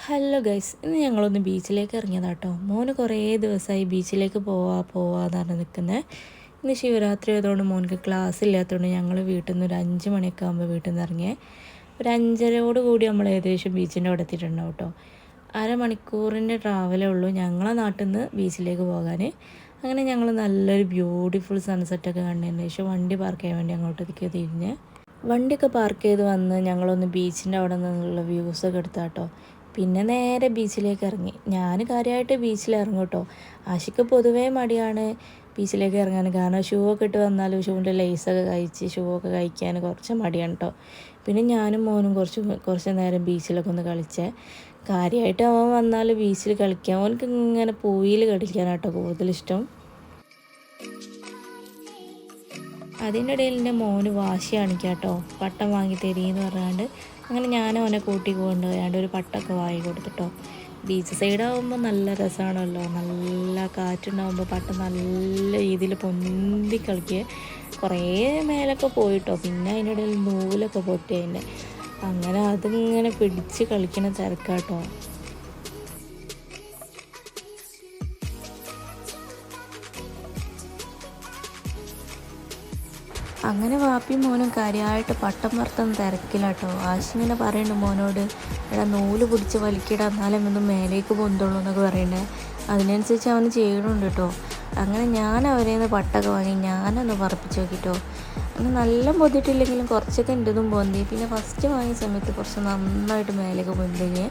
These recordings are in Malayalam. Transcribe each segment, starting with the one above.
ഹലോ ഗൈസ്, ഇന്ന് ഞങ്ങളൊന്ന് ബീച്ചിലേക്ക് ഇറങ്ങിയതാട്ടോ. മോന് കുറേ ദിവസമായി ബീച്ചിലേക്ക് പോവാന്ന് പറഞ്ഞ് നിൽക്കുന്നത്. ഇന്ന് ശിവരാത്രി ആയതുകൊണ്ട് മോനക്ക് ക്ലാസ് ഇല്ലാത്തതുകൊണ്ട് ഞങ്ങൾ വീട്ടിൽ നിന്ന് ഒരു 5 മണിയൊക്കെ ആകുമ്പോൾ വീട്ടിൽ നിന്ന് ഇറങ്ങിയേ. ഒരു 5:30 കൂടി നമ്മൾ ഏകദേശം ബീച്ചിൻ്റെ അവിടെ എത്തിയിട്ടുണ്ടാവും കേട്ടോ. അരമണിക്കൂറിൻ്റെ ട്രാവലേ ഉള്ളൂ ഞങ്ങളെ നാട്ടിൽ നിന്ന് ബീച്ചിലേക്ക് പോകാൻ. അങ്ങനെ ഞങ്ങൾ നല്ലൊരു ബ്യൂട്ടിഫുൾ സൺസെറ്റൊക്കെ കണ്ടതിന് ശേഷം വണ്ടി പാർക്ക് ചെയ്യാൻ വേണ്ടി അങ്ങോട്ടേക്ക് തിരിഞ്ഞ് വണ്ടിയൊക്കെ പാർക്ക് ചെയ്ത് വന്ന് ഞങ്ങളൊന്ന് ബീച്ചിൻ്റെ അവിടെ നിന്നുള്ള വ്യൂസൊക്കെ എടുത്താട്ടോ. പിന്നെ നേരെ ബീച്ചിലേക്ക് ഇറങ്ങി. ഞാൻ കാര്യമായിട്ട് ബീച്ചിൽ ഇറങ്ങും കേട്ടോ. ആഷിക്ക് പൊതുവേ മടിയാണ് ബീച്ചിലേക്ക് ഇറങ്ങാൻ. കാരണം ഷൂ ഒക്കെ ഇട്ട് വന്നാലും ഷൂവിൻ്റെ ലേസൊക്കെ കഴിച്ച് ഷൂ ഒക്കെ കഴിക്കാൻ കുറച്ച് മടിയാണ് കേട്ടോ. പിന്നെ ഞാനും മോനും കുറച്ച് നേരം ബീച്ചിലൊക്കെ ഒന്ന് കളിച്ചേ. കാര്യമായിട്ട് അവൻ വന്നാൽ ബീച്ചിൽ കളിക്കാൻ അവനക്ക് ഇങ്ങനെ പൂയിൽ കളിക്കാനാട്ടോ കൂടുതലിഷ്ടം. അതിൻ്റെ ഇടയിൽ എൻ്റെ മോന് വാശി കാണിക്കാം കേട്ടോ, പട്ടം വാങ്ങി തരീന്ന് പറഞ്ഞാണ്ട്. അങ്ങനെ ഞാനും അവനെ കൂട്ടി കൊണ്ടുപോയാണ്ട് ഒരു പട്ടമൊക്കെ വാങ്ങി കൊടുത്തിട്ടോ. ബീച്ച് സൈഡാകുമ്പോൾ നല്ല രസമാണല്ലോ, നല്ല കാറ്റുണ്ടാകുമ്പോൾ പട്ടം നല്ല രീതിയിൽ പൊന്തി കളിക്കുക. കുറേ മേലൊക്കെ പോയിട്ടോ. പിന്നെ അതിൻ്റെ ഇടയിൽ നൂലൊക്കെ പൊട്ടി അതിൻ്റെ. അങ്ങനെ അതിങ്ങനെ പിടിച്ച് കളിക്കണ തിരക്കാട്ടോ. അങ്ങനെ വാപ്പിയും മോനും കാര്യമായിട്ട് പട്ടം പറത്തുന്ന തിരക്കിലാട്ടോ. ആശിങ്ങനെ പറയുന്നുണ്ട് മോനോട്, എടാ നൂല് പിടിച്ച് വലിക്കിടാ എന്നാലും ഒന്നും മേലേക്ക് പൊന്തുള്ളൂ എന്നൊക്കെ പറയണ്ടേ. അതിനനുസരിച്ച് അവന് ചെയ്യണുണ്ട് കേട്ടോ. അങ്ങനെ ഞാൻ അവരെ നിന്ന് പട്ടൊക്കെ വാങ്ങി ഞാനൊന്ന് പറപ്പിച്ച് നോക്കിട്ടോ. അങ്ങനെ നല്ല പൊന്തിട്ടില്ലെങ്കിലും കുറച്ചൊക്കെ എൻ്റെതും പൊന്തി. പിന്നെ ഫസ്റ്റ് വാങ്ങിയ സമയത്ത് കുറച്ച് നന്നായിട്ട് മേലേക്ക് പൊന്തിഞ്ഞ്.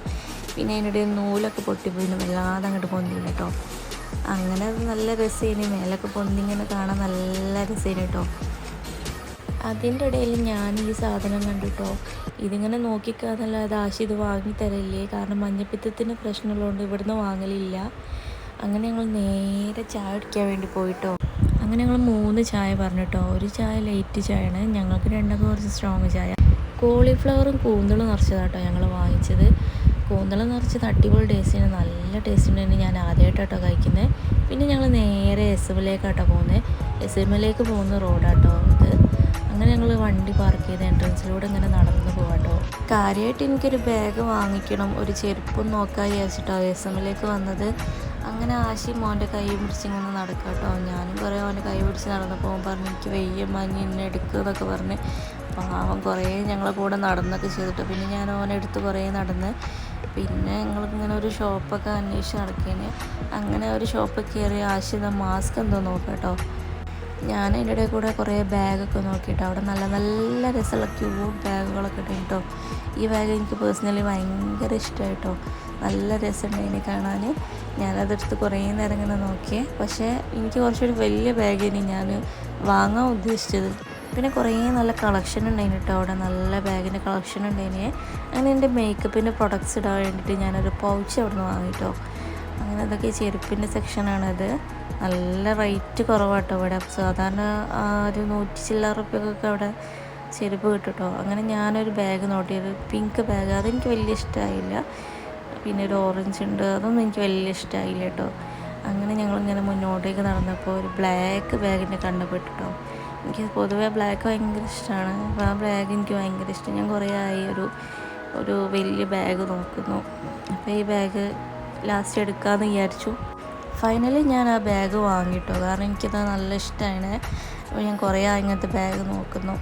പിന്നെ അതിനിടെ നൂലൊക്കെ പൊട്ടിപ്പോയി വല്ലാതെ അങ്ങോട്ട് പൊന്തിന് കേട്ടോ. അങ്ങനെ അത് നല്ല രസേന്, മേലൊക്കെ പൊന്തിങ്ങനെ കാണാൻ നല്ല രസേന് കേട്ടോ. അതിൻ്റെ ഇടയിൽ ഞാൻ ഈ സാധനം കണ്ടിട്ടോ. ഇതിങ്ങനെ നോക്കിക്കാന്നല്ലാതെ ആശി ഇത് വാങ്ങിത്തരല്ലേ, കാരണം മഞ്ഞപ്പിത്തത്തിന് പ്രശ്നമുള്ളതുകൊണ്ട് ഇവിടുന്ന് വാങ്ങലില്ല. അങ്ങനെ ഞങ്ങൾ നേരെ ചായ കുടിക്കാൻ വേണ്ടി പോയിട്ടോ. അങ്ങനെ ഞങ്ങൾ 3 ചായ പറഞ്ഞിട്ടോ. ഒരു ചായ ലൈറ്റ് ചായയാണ്, ഞങ്ങൾക്ക് രണ്ടൊക്കെ കുറച്ച് സ്ട്രോങ് ചായ. കോളിഫ്ലവറും കൂന്തളും നിറച്ചതാട്ടോ ഞങ്ങൾ വാങ്ങിച്ചത്. കൂന്തളം നിറച്ചത് അടിപൊളി ടേസ്റ്റിന്, നല്ല ടേസ്റ്റിന്. ഞാൻ ആദ്യമായിട്ടാട്ടോ കഴിക്കുന്നത്. പിന്നെ ഞങ്ങൾ നേരെ എസ്എമ്മിലേക്കാട്ടോ പോകുന്നത്. എസ്എമ്മിലേക്ക് പോകുന്ന റോഡാട്ടോ ഇത്. അങ്ങനെ ഞങ്ങൾ വണ്ടി പാർക്ക് ചെയ്ത് എൻട്രൻസിലൂടെ ഇങ്ങനെ നടന്നു പോകാട്ടോ. കാര്യമായിട്ട് എനിക്കൊരു ബാഗ് വാങ്ങിക്കണം, ഒരു ചെരുപ്പും നോക്കാൻ വിചാരിച്ചിട്ടോ എസ്എമ്മിലേക്ക് വന്നത്. അങ്ങനെ ആശി മോൻ്റെ കൈ പിടിച്ചിങ്ങനെ നടക്കാട്ടോ. ഞാനും കുറേ അവൻ്റെ കൈ പിടിച്ച് നടന്നു പോകുമ്പോൾ പറഞ്ഞു എനിക്ക് വെയ്യ മഞ്ഞ് എന്നെ എടുക്കുക എന്നൊക്കെ പറഞ്ഞ്. പാവം കുറേ ഞങ്ങളെ കൂടെ നടന്നൊക്കെ ചെയ്തിട്ടോ. പിന്നെ ഞാൻ അവനെടുത്ത് കുറേ നടന്ന്. പിന്നെ ഞങ്ങളിങ്ങനെ ഒരു ഷോപ്പൊക്കെ അന്വേഷിച്ച് നടക്കേന്. അങ്ങനെ ഒരു ഷോപ്പിൽ കയറി ആശി മാസ്ക് എന്തോ നോക്കാട്ടോ. ഞാൻ അതിൻ്റെ ഇടയിൽ കൂടെ കുറേ ബാഗൊക്കെ നോക്കിയിട്ട് അവിടെ നല്ല നല്ല രസമുള്ള ക്യൂട്ട് ബാഗുകളൊക്കെ ഉണ്ട് കേട്ടോ. ഈ ബാഗ് എനിക്ക് പേഴ്സണലി ഭയങ്കര ഇഷ്ടമായിട്ടോ. നല്ല രസമുണ്ടായിന് കാണാൻ. ഞാനതെടുത്ത് കുറേ നേരം ഇങ്ങനെ നോക്കിയേ. പക്ഷേ എനിക്ക് കുറച്ചൊരു വലിയ ബാഗിന് ഞാൻ വാങ്ങാൻ ഉദ്ദേശിച്ചത്. പിന്നെ കുറേ നല്ല കളക്ഷൻ ഉണ്ടായിന് കേട്ടോ. അവിടെ നല്ല ബാഗിൻ്റെ കളക്ഷൻ ഉണ്ടായിന്. അങ്ങനെ എൻ്റെ മേക്കപ്പിൻ്റെ പ്രൊഡക്ട്സ് ഇടാൻ വേണ്ടിയിട്ട് ഞാനൊരു പൗച്ച് അവിടെ നിന്ന് വാങ്ങിയിട്ടോ. അങ്ങനെ അതൊക്കെ ചെരുപ്പിൻ്റെ സെക്ഷനാണത്. നല്ല റേറ്റ് കുറവാട്ടോ ഇവിടെ. സാധാരണ ഒരു 100 ചില്ലറ റുപ്യക്കൊക്കെ അവിടെ ചെരുപ്പ് കിട്ടും കേട്ടോ. അങ്ങനെ ഞാനൊരു ബാഗ് നോട്ടിയത്, പിങ്ക് ബാഗ്. അതെനിക്ക് വലിയ ഇഷ്ടമായില്ല. പിന്നെ ഒരു ഓറഞ്ച് ഉണ്ട്, അതൊന്നും എനിക്ക് വലിയ ഇഷ്ടമായില്ല കേട്ടോ. അങ്ങനെ ഞങ്ങളിങ്ങനെ മുന്നോട്ടേക്ക് നടന്നപ്പോൾ ഒരു ബ്ലാക്ക് ബാഗിൻ്റെ കണ്ടുപെട്ടിട്ടോ. എനിക്ക് പൊതുവേ ബ്ലാക്ക് ഭയങ്കര ഇഷ്ടമാണ്. അപ്പോൾ ആ ബാഗ് എനിക്ക് ഭയങ്കര ഇഷ്ടം. ഞാൻ കുറേ ആയി ഒരു വലിയ ബാഗ് നോക്കുന്നു. അപ്പോൾ ഈ ബാഗ് ലാസ്റ്റ് എടുക്കാമെന്ന് വിചാരിച്ചു. ഫൈനലി ഞാൻ ആ ബാഗ് വാങ്ങിട്ടോ. കാരണം എനിക്കത് നല്ല ഇഷ്ടമാണ്. അപ്പോൾ ഞാൻ കുറേ ഇങ്ങനത്തെ ബാഗ് നോക്കുന്നു.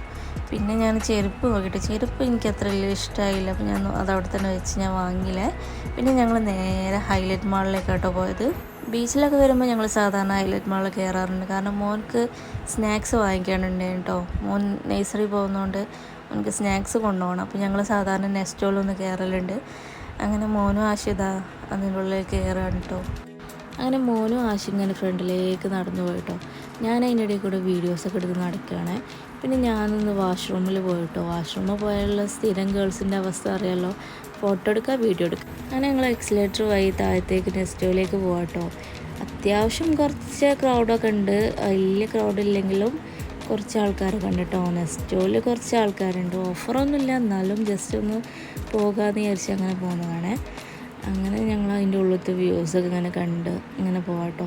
പിന്നെ ഞാൻ ചെരുപ്പ് നോക്കിയിട്ട് ചെരുപ്പ് എനിക്ക് അത്ര വലിയ ഇഷ്ടമായില്ല. അപ്പോൾ ഞാൻ അതവിടെ തന്നെ വെച്ച് ഞാൻ വാങ്ങിയില്ലേ. പിന്നെ ഞങ്ങൾ നേരെ ഹൈലൈറ്റ് മാളിലേക്കാട്ടോ പോയത്. ബീച്ചിലൊക്കെ വരുമ്പോൾ ഞങ്ങൾ സാധാരണ ഹൈലൈറ്റ് മാളിൽ കയറാറുണ്ട്. കാരണം മോൻക്ക് സ്നാക്സ് വാങ്ങിക്കാനുണ്ട് കേട്ടോ. മോൻ നഴ്സറി പോകുന്നതുകൊണ്ട് മോൻക്ക് സ്നാക്സ് കൊണ്ടുപോകണം. അപ്പോൾ ഞങ്ങൾ സാധാരണ നെസ്റ്റോളൊന്ന് കയറലുണ്ട്. അങ്ങനെ മോനും ആശിത അതിൻ്റെ ഉള്ളിൽ കയറാണ് കേട്ടോ. അങ്ങനെ മോനും ആശി ഇങ്ങനെ ഫ്രണ്ടിലേക്ക് നടന്നു പോയിട്ടോ. ഞാൻ അതിൻ്റെ ഇടയിൽ കൂടെ വീഡിയോസൊക്കെ എടുത്ത് നടക്കുകയാണ്. പിന്നെ ഞാനൊന്ന് വാഷ്റൂമിൽ പോയിട്ടോ. വാഷ്റൂമിൽ പോയാലുള്ള സ്ഥിരം ഗേൾസിൻ്റെ അവസ്ഥ അറിയാമല്ലോ, ഫോട്ടോ എടുക്കുക വീഡിയോ എടുക്കുക. അങ്ങനെ ഞങ്ങൾ എക്സിലേറ്റർ വഴി താഴത്തേക്ക് നെസ്റ്റോയിലേക്ക് പോകാട്ടോ. അത്യാവശ്യം കുറച്ച് ക്രൗഡൊക്കെ ഉണ്ട്, വലിയ ക്രൗഡില്ലെങ്കിലും കുറച്ച് ആൾക്കാരൊക്കെ ഉണ്ട് കേട്ടോ. നെസ്റ്റോയിൽ കുറച്ച് ആൾക്കാരുണ്ട്. ഓഫറൊന്നുമില്ല, എന്നാലും ജസ്റ്റ് ഒന്ന് പോകാമെന്ന് വിചാരിച്ച് അങ്ങനെ പോകുന്നതാണ്. അങ്ങനെ ഞങ്ങൾ അതിൻ്റെ ഉള്ളിലത്തെ വ്യൂസൊക്കെ ഇങ്ങനെ കണ്ട് ഇങ്ങനെ പോകാട്ടോ.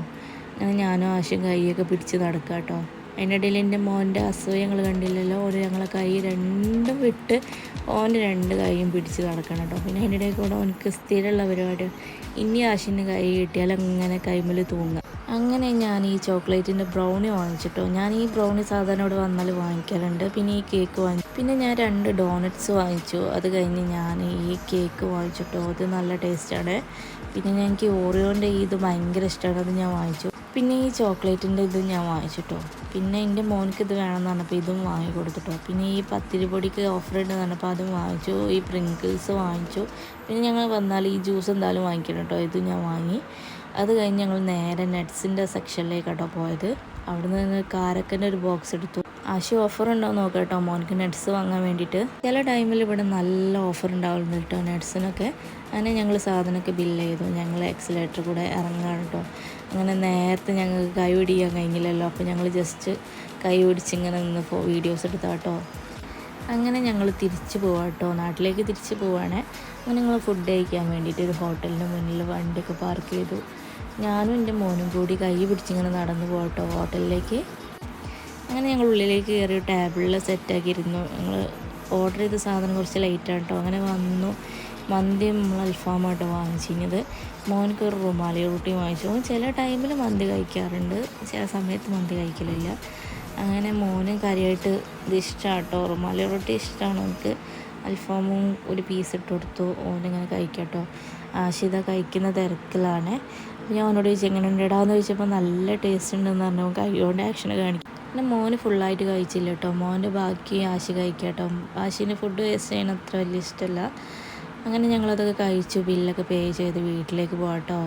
അങ്ങനെ ഞാനും ആശയും കൈയൊക്കെ പിടിച്ച് നടക്കാം കേട്ടോ. അതിനിടയിൽ എൻ്റെ മോൻ്റെ അസൂയങ്ങൾ കണ്ടില്ലല്ലോ. ഓര് ഞങ്ങളെ കൈ രണ്ടും വിട്ട് ഓൻ്റെ 2 കൈയും പിടിച്ച് നടക്കണം കേട്ടോ. പിന്നെ അതിൻ്റെ ഇടയിൽ കൂടെ ഓനക്ക് സ്ഥിരമുള്ള പരിപാടി ഇനി ആശിന് കൈ കിട്ടിയാൽ അങ്ങനെ കൈമിൽ തൂങ്ങുക. അങ്ങനെ ഞാൻ ഈ ചോക്ലേറ്റിൻ്റെ ബ്രൗണി വാങ്ങിച്ചിട്ടോ. ഞാൻ ഈ ബ്രൗണി സാധാരണ ഇവിടെ വന്നാൽ വാങ്ങിക്കലുണ്ട്. പിന്നെ ഈ കേക്ക് വാങ്ങിച്ചു. പിന്നെ ഞാൻ 2 ഡോണറ്റ്സ് വാങ്ങിച്ചു. അത് കഴിഞ്ഞ് ഞാൻ ഈ കേക്ക് വാങ്ങിച്ചിട്ടോ. അത് നല്ല ടേസ്റ്റാണ്. പിന്നെ എനിക്ക് ഓറിയോൻ്റെ ഇത് ഭയങ്കര ഇഷ്ടമാണ്, അത് ഞാൻ വാങ്ങിച്ചു. പിന്നെ ഈ ചോക്ലേറ്റിൻ്റെ ഇത് ഞാൻ വാങ്ങിച്ചിട്ടോ. പിന്നെ എൻ്റെ മോനക്ക് ഇത് വേണമെന്ന് പറഞ്ഞപ്പോൾ ഇതും വാങ്ങി കൊടുത്തിട്ടോ. പിന്നെ ഈ പത്തിരി പൊടിക്ക് ഓഫർ ഉണ്ടെന്ന് പറഞ്ഞപ്പോൾ അതും വാങ്ങിച്ചു. ഈ പ്രിങ്കിൾസ് വാങ്ങിച്ചു. പിന്നെ ഞങ്ങൾ വന്നാൽ ഈ ജ്യൂസ് എന്തായാലും വാങ്ങിക്കണം കേട്ടോ. ഇത് ഞാൻ വാങ്ങി. അത് കഴിഞ്ഞ് ഞങ്ങൾ നേരെ നട്ട്സിൻ്റെ സെക്ഷനിലേക്കാട്ടോ പോയത്. അവിടെ നിന്ന് കാരക്കൻ്റെ ഒരു ബോക്സ് എടുത്തു. ആശി ഓഫർ ഉണ്ടോ നോക്കാം കേട്ടോ മോനക്ക് നട്ട്സ് വാങ്ങാൻ വേണ്ടിയിട്ട്. ചില ടൈമിൽ ഇവിടെ നല്ല ഓഫർ ഉണ്ടാവുന്നു കേട്ടോ നട്ട്സിനൊക്കെ. അങ്ങനെ ഞങ്ങൾ സാധനമൊക്കെ ബില്ല് ചെയ്തു. ഞങ്ങൾ എക്സലേറ്റർ കൂടെ ഇറങ്ങാണ് കേട്ടോ. അങ്ങനെ നേരത്തെ ഞങ്ങൾക്ക് കൈ പിടിക്കാൻ കഴിഞ്ഞില്ലല്ലോ. അപ്പോൾ ഞങ്ങൾ ജസ്റ്റ് കൈ പിടിച്ച് ഇങ്ങനെ നിന്ന് വീഡിയോസ് എടുത്താട്ടോ. അങ്ങനെ ഞങ്ങൾ തിരിച്ച് പോവാം കേട്ടോ. നാട്ടിലേക്ക് തിരിച്ച് പോവുകയാണെ. അങ്ങനെ ഞങ്ങൾ ഫുഡ് കഴിക്കാൻ വേണ്ടിയിട്ട് ഒരു ഹോട്ടലിൻ്റെ മുന്നിൽ വണ്ടിയൊക്കെ പാർക്ക് ചെയ്തു. ഞാനും എൻ്റെ മോനും കൂടി കൈ പിടിച്ചിങ്ങനെ നടന്നു പോകട്ടോ ഹോട്ടലിലേക്ക്. അങ്ങനെ ഞങ്ങൾ ഉള്ളിലേക്ക് കയറി ടേബിളിൽ സെറ്റാക്കിയിരുന്നു. ഞങ്ങൾ ഓർഡർ ചെയ്ത സാധനം കുറച്ച് ലേറ്റാണ് കേട്ടോ. അങ്ങനെ വന്നു. മന്തിയും നമ്മൾ അൽഫാമാട്ടോ വാങ്ങിച്ചിരുന്നത്. മോനക്ക് ഒരു റുമാലി റൊട്ടി വാങ്ങിച്ചു. ചില ടൈമിൽ മന്തി കഴിക്കാറുണ്ട്, ചില സമയത്ത് മന്തി കഴിക്കലില്ല. അങ്ങനെ മോനും കാര്യമായിട്ട് ഇത് ഇഷ്ടമാണ് കേട്ടോ. റുമാലി റൊട്ടി ഇഷ്ടമാണ് എനിക്ക്. അൽഫാമും ഒരു പീസ് ഇട്ട് കൊടുത്തു. ഓനിങ്ങനെ കഴിക്കട്ടോ. ആശിത കഴിക്കുന്ന തിരക്കിലാണ്. ഞാൻ അവനോട് ചോദിച്ചു എങ്ങനെ ഉണ്ടിടാന്ന് ചോദിച്ചപ്പോൾ നല്ല ടേസ്റ്റ് ഉണ്ടെന്ന് പറഞ്ഞു. കൈകൊണ്ട് ആക്ഷൻ കാണിക്കും. പിന്നെ മോന് ഫുള്ളായിട്ട് കഴിച്ചില്ല കേട്ടോ. മോൻ്റെ ബാക്കി ആശി കഴിക്കാട്ടോ. ആശിന് ഫുഡ് വേസ്റ്റ് ചെയ്യണ അത്ര വലിയ ഇഷ്ടമല്ല. അങ്ങനെ ഞങ്ങളതൊക്കെ കഴിച്ചു. ബില്ലൊക്കെ പേ ചെയ്ത് വീട്ടിലേക്ക് പോകാം കേട്ടോ.